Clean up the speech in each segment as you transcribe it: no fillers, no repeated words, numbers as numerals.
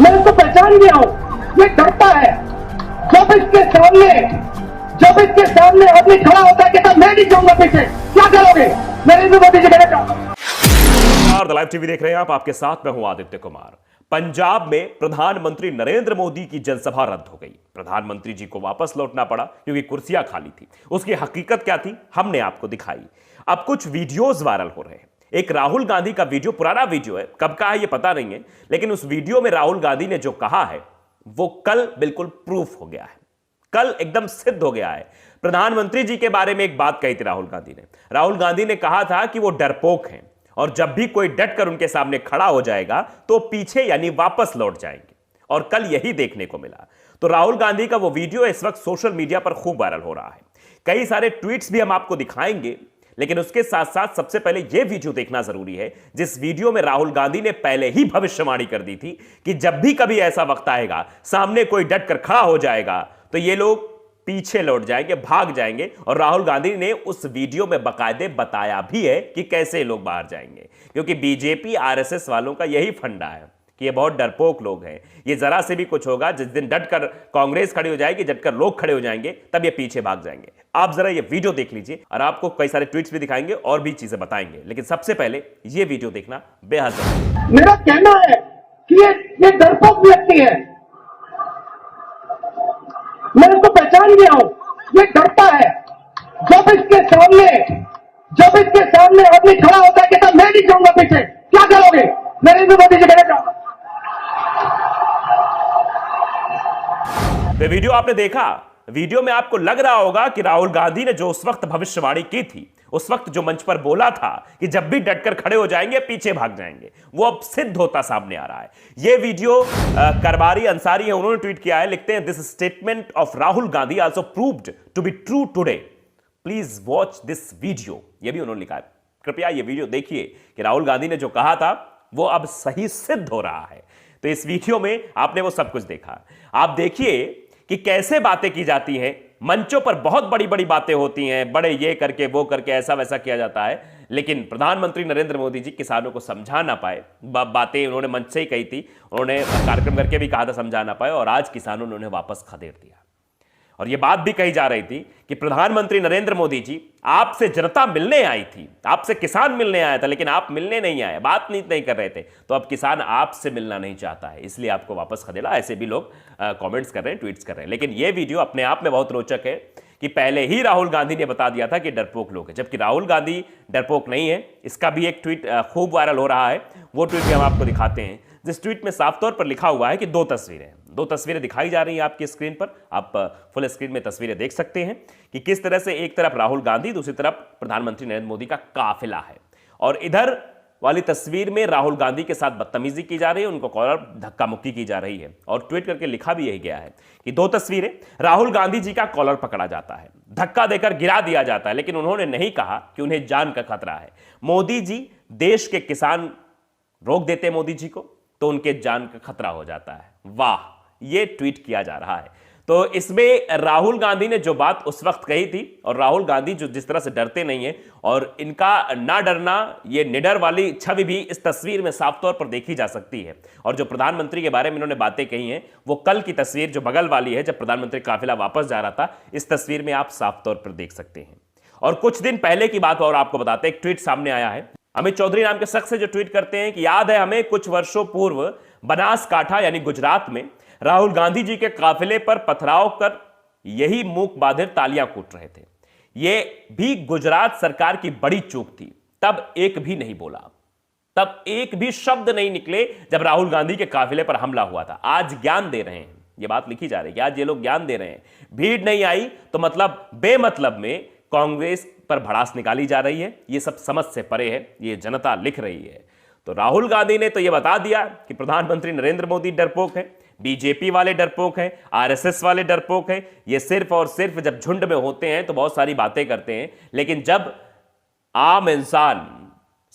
मैं इसको पहचान गया हूं। ये डरता है। जब इसके सामने आदमी खड़ा होता है कहता मैं नहीं जाऊंगा पीछे, क्या करोगे? नरेंद्र मोदी जी कहना चाहूंगा। द लाइव टीवी देख रहे हैं आप, आपके साथ मैं हूं आदित्य कुमार। पंजाब में प्रधानमंत्री नरेंद्र मोदी की जनसभा रद्द हो गई। प्रधानमंत्री जी को वापस लौटना पड़ा क्योंकि कुर्सियां खाली थी। उसकी हकीकत क्या थी हमने आपको दिखाई। अब कुछ वीडियोस वायरल हो रहे हैं। एक राहुल गांधी का वीडियो, पुराना वीडियो है, कब का है ये पता नहीं है, लेकिन उस वीडियो में राहुल गांधी ने जो कहा है वो कल बिल्कुल प्रूफ हो गया है, कल एकदम सिद्ध हो गया है। प्रधानमंत्री जी के बारे में एक बात कही थी राहुल गांधी ने। राहुल गांधी ने कहा था कि वो डरपोक हैं और जब भी कोई डटकर उनके सामने खड़ा हो जाएगा तो पीछे यानी वापस लौट जाएंगे, और कल यही देखने को मिला। तो राहुल गांधी का वो वीडियो इस वक्त सोशल मीडिया पर खूब वायरल हो रहा है। कई सारे ट्वीट्स भी हम आपको दिखाएंगे, लेकिन उसके साथ साथ सबसे पहले यह वीडियो देखना जरूरी है जिस वीडियो में राहुल गांधी ने पहले ही भविष्यवाणी कर दी थी कि जब भी कभी ऐसा वक्त आएगा, सामने कोई डटकर खड़ा हो जाएगा तो ये लोग पीछे लौट जाएंगे, भाग जाएंगे। और राहुल गांधी ने उस वीडियो में बाकायदे बताया भी है कि कैसे लोग बाहर जाएंगे, क्योंकि बीजेपी आरएसएस वालों का यही फंडा है कि ये बहुत डरपोक लोग हैं। ये जरा से भी कुछ होगा, जिस दिन डटकर कांग्रेस खड़ी हो जाएगी, डटकर लोग खड़े हो जाएंगे, तब ये पीछे भाग जाएंगे। आप जरा ये वीडियो देख लीजिए और आपको कई सारे ट्वीट्स भी दिखाएंगे और भी चीजें बताएंगे, लेकिन सबसे पहले ये वीडियो देखना बेहद जरूरी है। मेरा कहना है कि ये डरपोक व्यक्ति है। मैं इसको पहचान गया हूं। ये डरता है। जब इसके सामने आदमी खड़ा होता है कहता मैं नहीं जाऊंगा पीछे, क्या करोगे? नरेंद्र मोदी जी कहना चाहूंगा। तो वीडियो आपने देखा। वीडियो में आपको लग रहा होगा कि राहुल गांधी ने जो उस वक्त भविष्यवाणी की थी, उस वक्त जो मंच पर बोला था कि जब भी डटकर खड़े हो जाएंगे पीछे भाग जाएंगे, वो अब सिद्ध होता सामने आ रहा है। ये वीडियो करबारी अंसारी है, उन्होंने ट्वीट किया है। लिखते हैं, this statement of Rahul Gandhi also proved to be true today, please watch this video. ये भी उन्होंने लिखा है, कृपया ये वीडियो देखिए कि राहुल गांधी ने जो कहा था वो अब सही सिद्ध हो रहा है। तो इस वीडियो में आपने वो सब कुछ देखा। आप देखिए कि कैसे बातें की जाती हैं। मंचों पर बहुत बड़ी बड़ी बातें होती हैं, बड़े ये करके वो करके ऐसा वैसा किया जाता है, लेकिन प्रधानमंत्री नरेंद्र मोदी जी किसानों को समझा ना पाए। बातें उन्होंने मंच से ही कही थी, उन्होंने कार्यक्रम करके भी कहा था समझा ना पाए, और आज किसानों ने उन्हें वापस खदेड़ दिया। और यह बात भी कही जा रही थी कि प्रधानमंत्री नरेंद्र मोदी जी, आपसे जनता मिलने आई थी, आपसे किसान मिलने आया था, लेकिन आप मिलने नहीं आए, बात नहीं कर रहे थे, तो अब किसान आपसे मिलना नहीं चाहता है, इसलिए आपको वापस खदेड़ा। ऐसे भी लोग कमेंट्स कर रहे हैं, ट्वीट्स कर रहे हैं। लेकिन यह वीडियो अपने आप में बहुत रोचक है कि पहले ही राहुल गांधी ने बता दिया था कि डरपोक लोग हैं, जबकि राहुल गांधी डरपोक नहीं है। इसका भी एक ट्वीट खूब वायरल हो रहा है, वो ट्वीट भी हम आपको दिखाते हैं, जिस ट्वीट में साफ तौर पर लिखा हुआ है कि दो तस्वीरें दिखाई जा रही हैं आपकी स्क्रीन पर। आप फुल स्क्रीन में तस्वीरें देख सकते हैं कि किस तरह से एक तरफ राहुल गांधी, दूसरी तरफ प्रधानमंत्री नरेंद्र मोदी का काफिला है, और इधर वाली तस्वीर में राहुल गांधी के साथ बदतमीजी की जा रही है, उनको कॉलर धक्का मुक्की की जा रही है। और ट्वीट करके लिखा भी यही गया है कि दो तस्वीरें, राहुल गांधी जी का कॉलर पकड़ा जाता है, धक्का देकर गिरा दिया जाता है, लेकिन उन्होंने नहीं कहा कि उन्हें जान का खतरा है। मोदी जी, देश के किसान रोक देते मोदी जी को तो उनके जान का खतरा हो जाता है। वाह, ये ट्वीट किया जा रहा है। तो इसमें राहुल गांधी ने जो बात उस वक्त कही थी, और राहुल गांधी जो जिस तरह से डरते नहीं है, और इनका ना डरना, ये निडर वाली छवि भी इस तस्वीर में साफ तौर पर देखी जा सकती है। और जो प्रधानमंत्री के बारे में इन्होंने बातें कही हैं, वो कल की तस्वीर जो बगल वाली है, जब प्रधानमंत्री काफिला वापस जा रहा था, इस तस्वीर में आप साफ तौर पर देख सकते हैं। और कुछ दिन पहले की बात और आपको बताते हैं, एक ट्वीट सामने आया है अमित चौधरी नाम के शख्स से, जो ट्वीट करते हैं कि याद है हमें कुछ वर्षों पूर्व बनासकाठा यानी गुजरात में राहुल गांधी जी के काफिले पर पथराव कर यही मूक बाधिर तालियां कूट रहे थे। यह भी गुजरात सरकार की बड़ी चूक थी। तब एक भी नहीं बोला, तब एक भी शब्द नहीं निकले जब राहुल गांधी के काफिले पर हमला हुआ था। आज ज्ञान दे रहे हैं, यह बात लिखी जा रही है कि आज ये लोग ज्ञान दे रहे हैं। भीड़ नहीं आई तो मतलब बेमतलब में कांग्रेस पर भड़ास निकाली जा रही है, ये सब समझ से परे है, ये जनता लिख रही है। तो राहुल गांधी ने तो यह बता दिया कि प्रधानमंत्री नरेंद्र मोदी डरपोक है, बीजेपी वाले डरपोक हैं, आरएसएस वाले डरपोक हैं। ये सिर्फ और सिर्फ जब झुंड में होते हैं तो बहुत सारी बातें करते हैं, लेकिन जब आम इंसान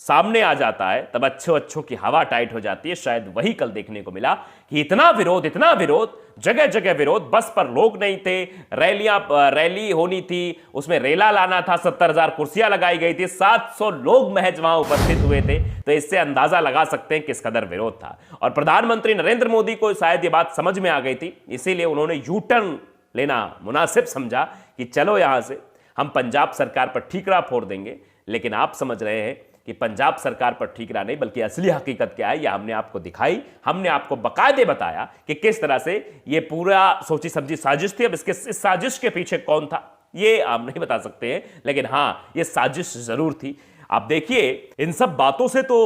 सामने आ जाता है तब अच्छों की हवा टाइट हो जाती है। शायद वही कल देखने को मिला कि इतना विरोध, जगह जगह विरोध, बस पर लोग नहीं थे, रैली होनी थी, उसमें रेला लाना था, 70,000 कुर्सियां लगाई गई थी, 700 लोग महज वहां उपस्थित हुए थे। तो इससे अंदाजा लगा सकते हैं किस कदर विरोध था। और प्रधानमंत्री नरेंद्र मोदी को शायद यह बात समझ में आ गई थी, इसीलिए उन्होंने यू टर्न लेना मुनासिब समझा कि चलो यहां से हम पंजाब सरकार पर ठीकरा फोड़ देंगे। लेकिन आप समझ रहे हैं कि पंजाब सरकार पर ठीकरा नहीं, बल्कि असली हकीकत क्या है यह हमने आपको दिखाई। हमने आपको बाकायदे बताया कि किस तरह से यह पूरा सोची समझी साजिश थी। अब इस साजिश के पीछे कौन था ये आप नहीं बता सकते हैं, लेकिन हां यह साजिश जरूर थी। आप देखिए, इन सब बातों से तो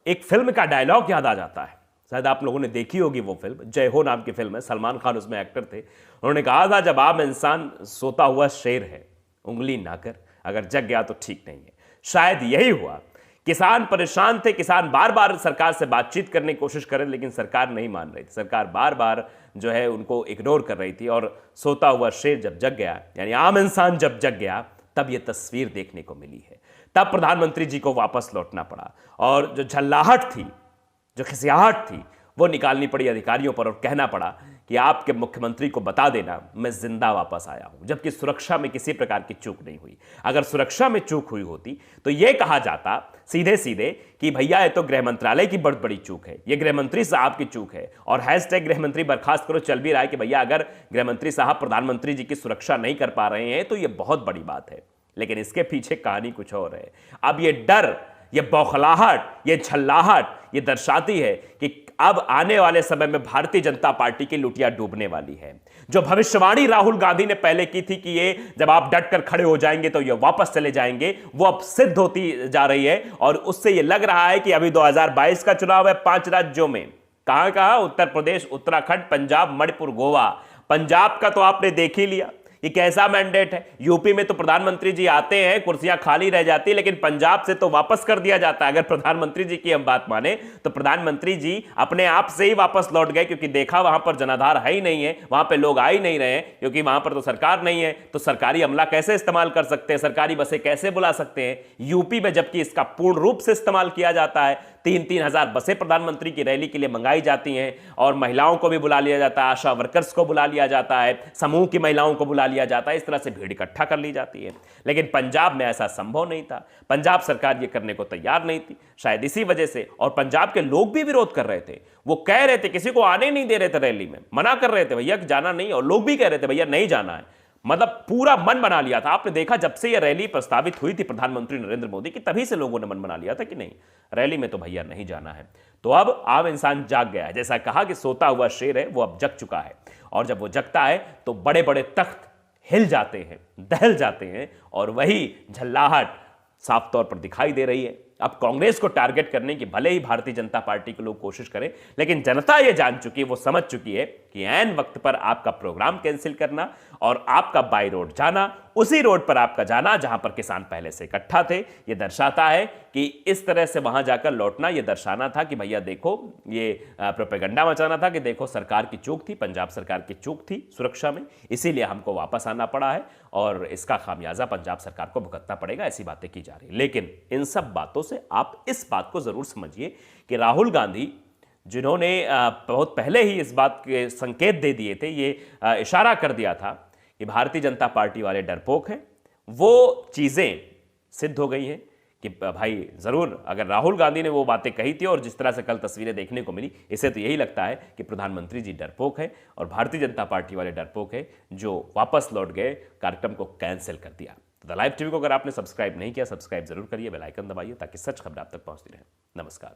एक फिल्म का डायलॉग याद आ जाता है। शायद आप लोगों ने देखी होगी वो फिल्म, जय हो नाम की फिल्म है, सलमान खान उसमें एक्टर थे। उन्होंने कहा था, जब आम इंसान सोता हुआ शेर है, उंगली ना कर, अगर जग गया तो ठीक नहीं है। शायद यही हुआ। किसान परेशान थे, किसान बार बार सरकार से बातचीत करने की कोशिश कर रहे, लेकिन सरकार नहीं मान रही थी। सरकार बार बार जो है उनको इग्नोर कर रही थी। और सोता हुआ शेर जब जग गया, यानी आम इंसान जब जग गया, तब यह तस्वीर देखने को मिली है। तब प्रधानमंत्री जी को वापस लौटना पड़ा और जो झल्लाहट थी, जो खिसियाहट थी, वो निकालनी पड़ी अधिकारियों पर और कहना पड़ा कि आपके मुख्यमंत्री को बता देना मैं जिंदा वापस आया हूं। जबकि सुरक्षा में किसी प्रकार की चूक नहीं हुई। अगर सुरक्षा में चूक हुई होती तो यह कहा जाता सीधे सीधे कि भैया ये तो गृह मंत्रालय की बहुत बड़ी चूक है, ये गृह मंत्री साहब की चूक है। और हैशटैग गृह मंत्री बर्खास्त करो चल भी रहा है कि भैया अगर गृह मंत्री साहब प्रधानमंत्री जी की सुरक्षा नहीं कर पा रहे हैं तो यह बहुत बड़ी बात है। लेकिन इसके पीछे कहानी कुछ और है। अब ये डर, ये बौखलाहट, ये झल्लाहट ये दर्शाती है कि अब आने वाले समय में भारतीय जनता पार्टी की लुटिया डूबने वाली है। जो भविष्यवाणी राहुल गांधी ने पहले की थी कि ये जब आप डट कर खड़े हो जाएंगे तो ये वापस चले जाएंगे, वो अब सिद्ध होती जा रही है। और उससे ये लग रहा है कि अभी 2022 का चुनाव है 5 राज्यों में। कहां उत्तर प्रदेश, उत्तराखंड, पंजाब, मणिपुर, गोवा। पंजाब का तो आपने देख ही लिया ये कैसा मैंडेट है। यूपी में तो प्रधानमंत्री जी आते हैं, कुर्सियां खाली रह जाती है, लेकिन पंजाब से तो वापस कर दिया जाता है। अगर प्रधानमंत्री जी की हम बात माने तो प्रधानमंत्री जी अपने आप से ही वापस लौट गए, क्योंकि देखा वहां पर जनाधार है ही नहीं है, वहां पे लोग आ ही नहीं रहे हैं, क्योंकि वहां पर तो सरकार नहीं है। तो सरकारी अमला कैसे इस्तेमाल कर सकते हैं, सरकारी बसें कैसे बुला सकते हैं यूपी में, जबकि इसका पूर्ण रूप से इस्तेमाल किया जाता है। 3-3 हजार बसें प्रधानमंत्री की रैली के लिए मंगाई जाती हैं और महिलाओं को भी बुला लिया जाता है, आशा वर्कर्स को बुला लिया जाता है, समूह की महिलाओं को बुला लिया जाता है। इस तरह से भीड़ इकट्ठा कर ली जाती है। लेकिन पंजाब में ऐसा संभव नहीं था। पंजाब सरकार ये करने को तैयार नहीं थी, शायद इसी वजह से। और पंजाब के लोग भी विरोध कर रहे थे, वो कह रहे थे, किसी को आने नहीं दे रहे थे, रैली में मना कर रहे थे भैया जाना नहीं, और लोग भी कह रहे थे भैया नहीं जाना है। मतलब पूरा मन बना लिया था। आपने देखा जब से यह रैली प्रस्तावित हुई थी प्रधानमंत्री नरेंद्र मोदी की, तभी से लोगों ने मन बना लिया था कि नहीं रैली में तो भैया नहीं जाना है। तो अब आम इंसान जाग गया है। जैसा कहा कि सोता हुआ शेर है, वो अब जग चुका है। और जब वो जगता है तो बड़े बड़े तख्त हिल जाते हैं, दहल जाते हैं, और वही झल्लाहट साफ तौर पर दिखाई दे रही है। अब कांग्रेस को टारगेट करने की भले ही भारतीय जनता पार्टी के लोग कोशिश करें, लेकिन जनता यह जान चुकी है, वो समझ चुकी है कि ऐन वक्त पर आपका प्रोग्राम कैंसिल करना और आपका बाई रोड जाना, उसी रोड पर आपका जाना जहां पर किसान पहले से इकट्ठा थे, यह दर्शाता है कि इस तरह से वहां जाकर लौटना, यह दर्शाना था कि भैया देखो, ये प्रोपेगेंडा मचाना था कि देखो सरकार की चूक थी, पंजाब सरकार की चूक थी सुरक्षा में, इसीलिए हमको वापस आना पड़ा है और इसका खामियाजा पंजाब सरकार को भुगतना पड़ेगा, ऐसी बातें की जा रही। लेकिन इन सब बातों से आप इस बात को जरूर समझिए कि राहुल गांधी, जिन्होंने बहुत पहले ही इस बात के संकेत दे दिए थे, ये इशारा कर दिया था कि भारतीय जनता पार्टी वाले डरपोक हैं, वो चीजें सिद्ध हो गई हैं कि भाई जरूर अगर राहुल गांधी ने वो बातें कही थी और जिस तरह से कल तस्वीरें देखने को मिली, इससे तो यही लगता है कि प्रधानमंत्री जी डरपोक है और भारतीय जनता पार्टी वाले डरपोक है जो वापस लौट गए, कार्यक्रम को कैंसिल कर दिया। द लाइव टीवी को अगर आपने सब्सक्राइब नहीं किया, सब्सक्राइब जरूर करिए, बेल आइकन दबाइए ताकि सच खबर आप तक पहुंचती रहे। नमस्कार।